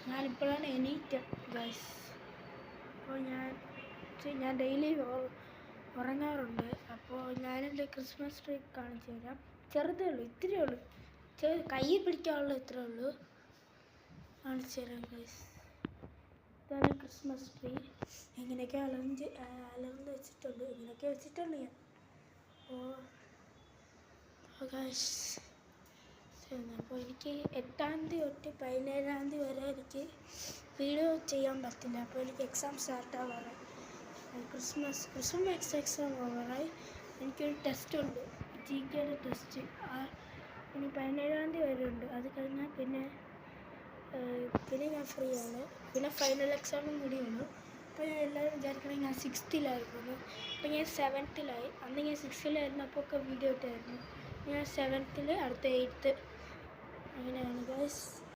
ഞാനിപ്പോഴാണ് എണീറ്റ് ഗൈസ്. അപ്പോൾ ഞാൻ ഡെയിലി ഉറങ്ങാറുണ്ട്. അപ്പോൾ ഞാനെൻ്റെ ക്രിസ്മസ് ട്രീ കാണിച്ചു തരാം. ചെറുതേ ഉള്ളൂ, ഇത്രയേ ഉള്ളൂ, കയ്യിൽ പിടിക്കാനുള്ള ഇത്രയേ ഉള്ളൂ. കാണിച്ചു തരാം ഗൈസ്. ഇതാണ് ക്രിസ്മസ് ട്രീ. ഇങ്ങനെയൊക്കെ അലർന്ന് വെച്ചിട്ടുണ്ട്, ഇങ്ങനെയൊക്കെ വെച്ചിട്ടുണ്ട് ഞാൻ. അപ്പോൾ ഗൈസ്, അപ്പോൾ എനിക്ക് 8-ാം തീയതി തൊട്ട് 17-ാം തീയതി വരെ എനിക്ക് വീഡിയോ ചെയ്യാൻ പറ്റില്ല. അപ്പോൾ എനിക്ക് എക്സാം സ്റ്റാർട്ടാവാറായി. ക്രിസ്മസ് എക്സാം ഓവറായി. എനിക്കൊരു ടെസ്റ്റ് ഉണ്ട്, GKയുടെ ടെസ്റ്റ്. ഇനി 17-ാം തീയതി വരെ ഉണ്ട്. അത് കഴിഞ്ഞാൽ പിന്നെ ഞാൻ ഫ്രീ ആണ്. പിന്നെ ഫൈനൽ എക്സാമും കൂടിയുള്ളൂ. അപ്പോൾ ഞാൻ എല്ലാവരും വിചാരിക്കണമെങ്കിൽ ഞാൻ 6th-ലായിരുന്നു. അപ്പോൾ ഞാൻ 7th-ലായി. അന്ന് ഞാൻ 6th-ലായിരുന്നപ്പോൾ ഒക്കെ വീഡിയോ ഇട്ടായിരുന്നു. ഞാൻ 7th-ൽ, അടുത്ത 8th. അങ്ങനെയാണ് ഗൈസ്.